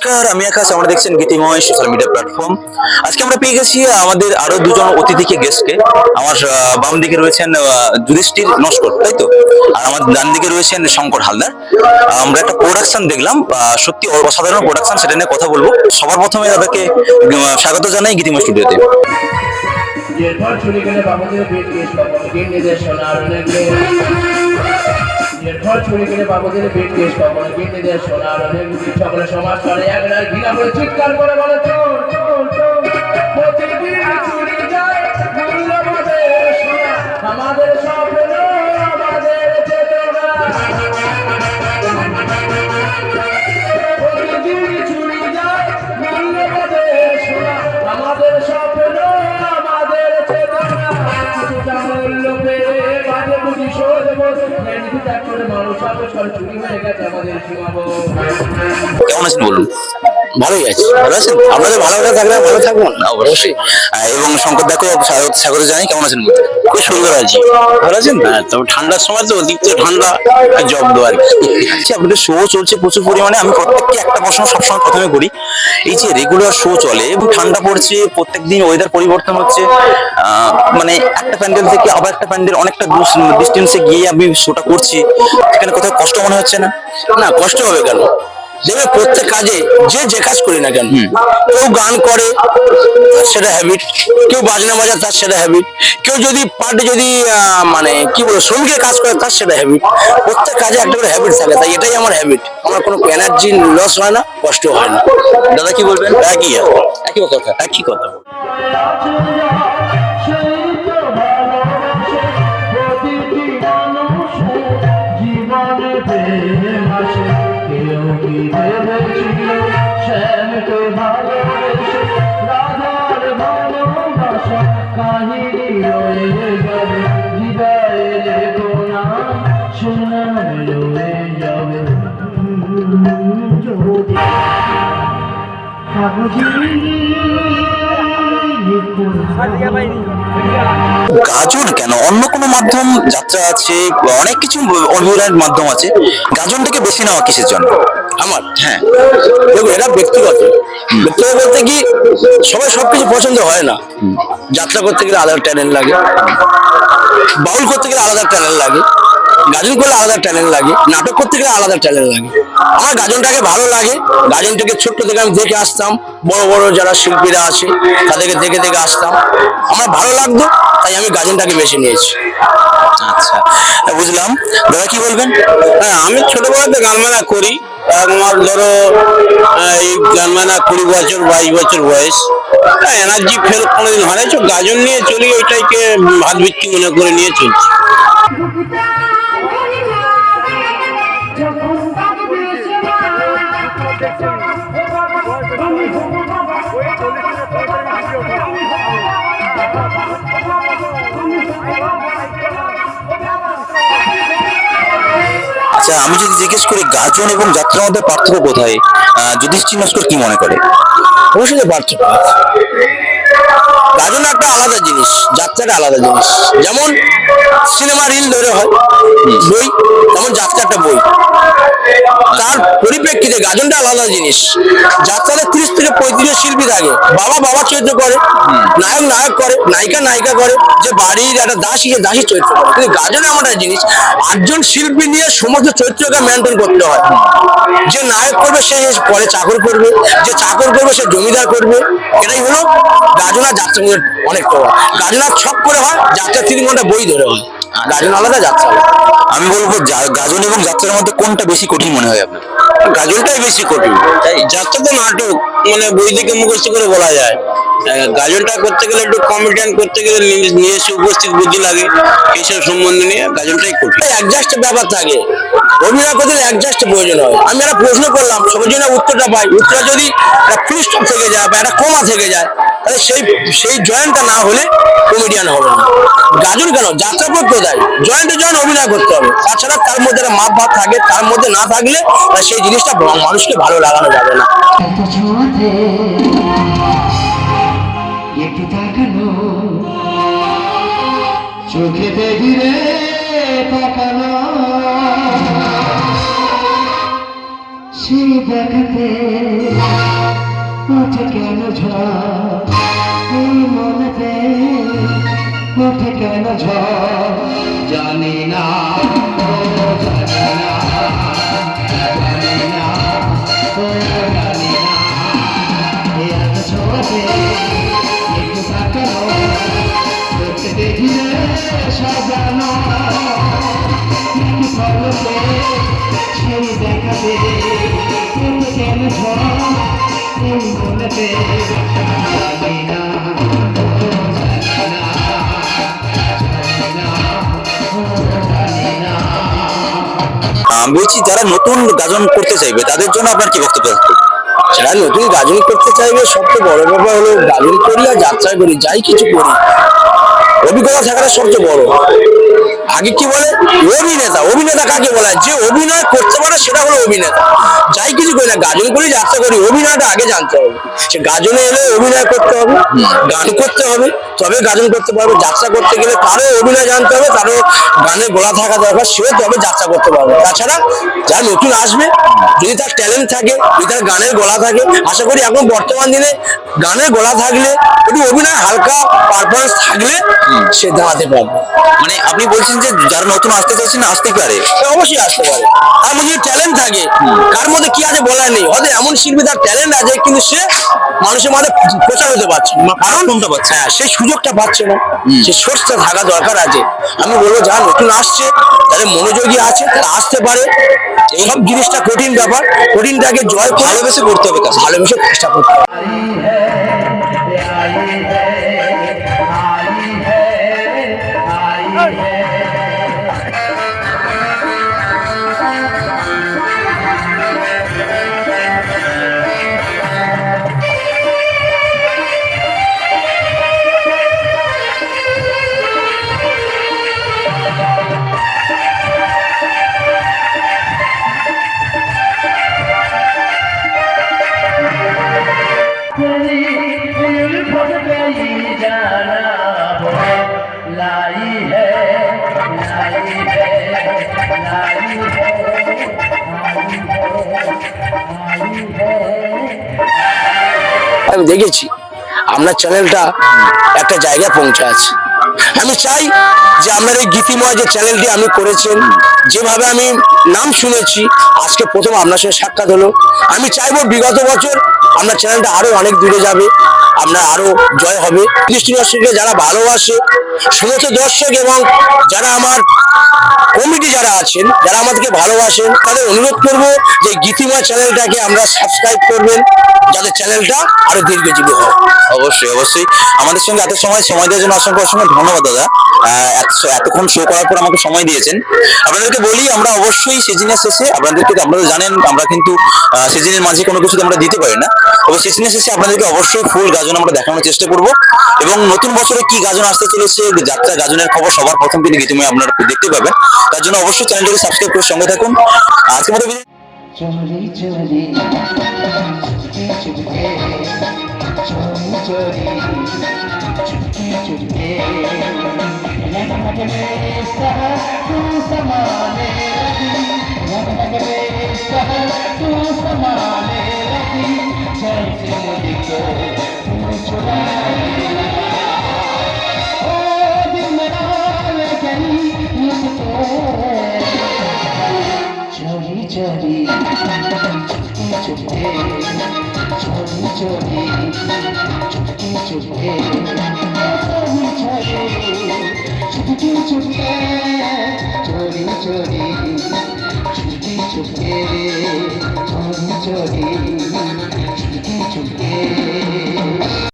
নমস্কার, আমি আকাশ। আমরা দেখছেন গীতিময় সোশ্যাল মিডিয়া প্ল্যাটফর্ম। আজকে আমরা পেয়ে গেছি আমাদের আরো দুজন অতিথিকে, গেস্টকে। আমার বাম দিকে রয়েছেন যুধিষ্ঠির নস্কর, তাই তো? আর আমার ডান দিকে রয়েছেন শঙ্কর হালদার। আমরা একটা প্রোডাকশন দেখলাম, সত্যি অসাধারণ প্রোডাকশন, সেটা নিয়ে কথা বলবো। সবার প্রথমে তাদেরকে স্বাগত জানাই গীতিময় স্টুডিওতে। এরপর চলে গেলে বাবুদের পেট কেস কখনো নির্দেশনার নেগলে এরপর চলে গেলে বাবুদের পেট কেস কখনো নির্দেশনার নেগলে সকলে সমাজ করে একবার ঘৃণা করে চিৎকার করে বলে চোর চোর চোর প্রতিদিন চুরি যায় মূল্যবাদের সোনা আমাদের স্বপ্ন আমাদের চেতনা প্রতিদিন চুরি যায় মূল্যবাদের সোনা আমাদের স্বপ্ন কেমন আছেন বলুন? ভালোই আছে। ভালো আছেন? আপনাদের ভালোবাসা থাকলে ভালো থাকবো না? অবশ্যই। এবং শঙ্কর দাকেও স্বাগত জানাই। কেমন আছেন বলুন? খুব সুন্দর আছি। ভালো আছেন? হ্যাঁ, তবে ঠান্ডার সময় তো অতিরিক্ত ঠান্ডা জব্দ আর কি। আচ্ছা, আপনাদের শো চলছে প্রচুর পরিমাণে। আমি প্রত্যেককে একটা প্রশ্ন সবসময় প্রথমে করি, এই যে রেগুলার শো চলে এবং ঠান্ডা পড়ছে, প্রত্যেকদিন ওয়েদার পরিবর্তন হচ্ছে, মানে একটা প্যান্ডেল থেকে আবার একটা প্যান্ডেল অনেকটা ডিস্টেন্সে গিয়ে আমি শোটা করছি, এখানে কোথাও কষ্ট মনে হচ্ছে না? না, কষ্ট হবে কেন? দেখবে প্রত্যেক কাজে যে কাজ করি না কেন, কেউ গান করে তার সেটা হ্যাবিট, কেউ বাজনা বাজায় তার সেটা হ্যাবিট, কেউ যদি পার্টে যদি মানে কি বলবো শ্রমিকের কাজ করে তার সেটা হ্যাবিট। প্রত্যেক কাজে একটা করে হ্যাবিট থাকে, তাই এটাই আমার হ্যাবিট। আমার কোনো এনার্জি লস হয় না, কষ্ট হয় না। দাদা কি বলবেন? একই একই কথা। একই কথা। গাজন কেন? অন্য কোনো মাধ্যম যাত্রা আছে, অনেক কিছু অভিনয়ের মাধ্যম আছে, গাজনটাকে বেছে নেওয়া কিসের জন্য? আমার হ্যাঁ, দেখো এটা ব্যক্তিগত বলতে কি সবাই সবকিছু পছন্দ হয় না। যাত্রা করতে গেলে আলাদা ট্যালেন্ট লাগে, বাউল করতে গেলে আলাদা ট্যালেন্ট লাগে, গাজন করলে আলাদা ট্যালেন্ট লাগে, নাটক করতে গেলে আলাদা ট্যালেন্ট লাগে। আমার গাজনটাকে ভালো লাগে। গাজনটাকে ছোট্ট থেকে আমি দেখে আসতাম, বড় বড় যারা শিল্পীরা আছে তাদেরকে দেখে দেখে আসতাম, আমার ভালো লাগতো, তাই আমি গাজনটাকে বেছে নিয়েছি। আচ্ছা, বুঝলাম। দাদা কি বলবেন? হ্যাঁ, আমি ছোটবেলাতে গান মেলা করি। আমার ধরো এই গান মেলা 20 বছর 22 বছর বয়স। এনার্জি ফেল কোনোদিন হয় না, গাজন নিয়ে চলি, ওইটাকে ভাত ভিত্তি মনে করে নিয়ে চলছি। আচ্ছা, আমি যদি জিজ্ঞেস করি গাজন এবং যাত্রার মধ্যে পার্থক্য কোথায়, যুধিষ্ঠির নস্কর কি মনে করে? অবশ্যই পার্থক্য আছে। গাজন একটা আলাদা জিনিস, যাত্রাটা আলাদা জিনিস। যেমন সিনেমা রিল ধরে হয় বই, তেমন যাত্রা একটা বই। তার পরিপ্রেক্ষিতে গাজনটা আলাদা জিনিস। যাত্রাতে 30 থেকে 35 শিল্পী থাকে, বাবা চরিত্র করে, নায়ক নায়ক করে, নায়িকা নায়িকা করে, যে বাড়ির একটা দাসী দাসী চরিত্র করে। কিন্তু গাজনে এমন একটা জিনিস, 8জন শিল্পী নিয়ে সমস্ত চরিত্রকে মেনটেন করতে হয়। যে নায়ক করবে সে পরে চাকর করবে, যে চাকর করবে সে জমিদার করবে। এটাই হলো গাজনা যাত্রা মধ্যে অনেক প্রভাব। গাজনা ছক করে হয়, যাত্রা 3 ঘন্টা বই ধরে হয়। গাজন আলাদা, যাত্রা আলাদা। আমি বলবো গাজন এবং যাত্রার মধ্যে কোনটা বেশি কঠিন মনে হয় আপনার? গাজনটাই বেশি কঠিন। যাত্রা তো নাটক, মানে বই থেকে মুখস্থ করে বলা যায়। গাজনটা করতে গেলে একটু কমেডিয়ান করতে গেলে নিজস্ব উপস্থিত বুদ্ধি লাগে, এইসব সম্বন্ধে নিয়ে গাজনটাই কঠিন। অ্যাডজাস্ট ব্যাপার থাকে, অভিনয় করতে অ্যাডজাস্ট প্রয়োজন হয়। আমি একটা প্রশ্ন করলাম, সবার জন্য উত্তরটা পাই, উত্তরটা যদি একটা ফুল স্টপ থেকে যায় বা একটা কমা থেকে যায়, তাহলে সেই জয়েন্টটা না হলে কমেডিয়ান হবে না। গাজন কেন, যাত্রা করতে দেয়, জয়েন্টে অভিনয় করতে হবে। তাছাড়া তার মধ্যে একটা মাপ ভাব থাকে, তার মধ্যে না থাকলে সেই জিনিসটা মানুষকে ভালো লাগানো যাবে না। একটু তাকানো চোখেতে ঘিরে তাকানো সেই দেখাতে উঠে কেন ঝড় এই মনেতে উঠে কেন ঝড় জানি না ও জানি না জানি না ও জানি না এই এত ছোটে একটু তাকানো তোকে দেখিলে সাজানো একটু ফলতে সেই দেখাতে উঠে কেন ঝড় এই মনেতে জানি না আমি বলছি যারা নতুন গাজন করতে চাইবে তাদের জন্য আপনার কি বক্তব্য থাকবে? যারা নতুন গাজন করতে চাইবে সবচেয়ে বড় ব্যাপার হলো গাজন করি আর যাত্রা করি যাই কিছু করি অভিজ্ঞতা থাকাটা সবচেয়ে বড়। আগে কি বলে অভিনেতা, অভিনেতা কাকে বলে? যে অভিনয় করতে পারে সেটা হলো অভিনেতা। যাই কিছু করি না, গাজন করি যাত্রা করি, অভিনয়টা আগে জানতে হবে। সে গাজনে এলে অভিনয় করতে হবে, গান করতে হবে, তবে গাজন করতে পারবে। যাত্রা করতে গেলে তারও অভিনয় জানতে হবে, তারও গানের গলা থাকা দরকার, সেও তবে যাত্রা করতে পারবে। তাছাড়া যারা নতুন আসবে যদি তার ট্যালেন্ট থাকে, যদি তার গানের গলা থাকে, আশা করি এখন বর্তমান দিনে গানের গলা থাকলে একটু অভিনয় হালকা পারফরমেন্স থাকলে সে দাঁড়াতে পারবে। মানে আপনি বলছেন যে যারা নতুন আসতে চাইছেন আসতে পারে? অবশ্যই আসতে পারে, তার মধ্যে ট্যালেন্ট থাকে। কার মধ্যে কি আছে বলার নেই, হয়তো এমন শিল্পী তার ট্যালেন্ট আছে কিন্তু সে মানুষের মধ্যে প্রচার হতে পারছে না, কারণ কোনটা পাচ্ছে? হ্যাঁ, সেই সুযোগটা পাচ্ছে না, সে সোর্সটা থাকা দরকার আছে। আমি বলবো যারা নতুন আসছে, যাদের মনোযোগী আছে তারা আসতে পারে। এই সব জিনিসটা কঠিন ব্যাপার, কঠিনটাকে জয় করে ভালোবেসে করতে হবে কাজ। ভালোবেসে চেষ্টা করতে হবে। আমি দেখেছি আপনার চ্যানেলটা একটা জায়গায় পৌঁছে আছে। আমি চাই যে আপনার এই গীতিময় যে চ্যানেলটি আপনি করেছেন, যেভাবে আমি নাম শুনেছি, আজকে প্রথম আপনার সঙ্গে সাক্ষাৎ হলো। আমি চাইবো বিগত বছর আপনার চ্যানেলটা আরো অনেক দূরে যাবে, আপনার আরো জয় হবে। দৃষ্টি দর্শককে যারা ভালোবাসে, সমস্ত দর্শক এবং যারা আমার কমিটি যারা আছেন, যারা আমাদেরকে ভালোবাসেন, তাদের অনুরোধ করবো যে গীতিময় চ্যানেলটাকে আমরা সাবস্ক্রাইব করবেন, যাতে চ্যানেলটা আরো দীর্ঘজীবী হয়। অবশ্যই অবশ্যই। আমাদের সঙ্গে এত সময় দেওয়ার জন্য অসংখ্য অসংখ্য ধন্যবাদ দাদা। এতক্ষণ শো করার পর আমাকে সময় দিয়েছেন। আপনাদেরকে বলি, আমরা অবশ্যই সিজনের শেষে আপনারা জানেন আমরা কিন্তু সিজনের মাঝে কোনো কিছু আমরা দিতে পারি না, তবে সিজনের শেষে আপনাদেরকে অবশ্যই ফুল গাজন আমরা দেখানোর চেষ্টা করব। এবং নতুন বছরে কি গাজন আসতে চলেছে, যাত্রা গাজনের খবর সবার প্রথম কিন্তু গীতিময় আপনারা দেখতে পাবেন। তার জন্য অবশ্যই চ্যানেলটিকে সাবস্ক্রাইব করে সঙ্গে থাকুন। আজকের মতো চলি চলি চুপকে চুপকে চলি চলি চুপকে চুপকে लगभग मेरे शहर तू समाने लगी लगभग मेरे शहर तू समाने लगी जैसे मुझको तू चुराने लगा ओ दिल मेरा ले गई मुझको चोरी चोरी चुपके चुपके चोरी चोरी चुपके चुपके चोरी चोरी चुपके चुपके चोरी चोरी चुपके चुपके चोरी चोरी चुपके चुपके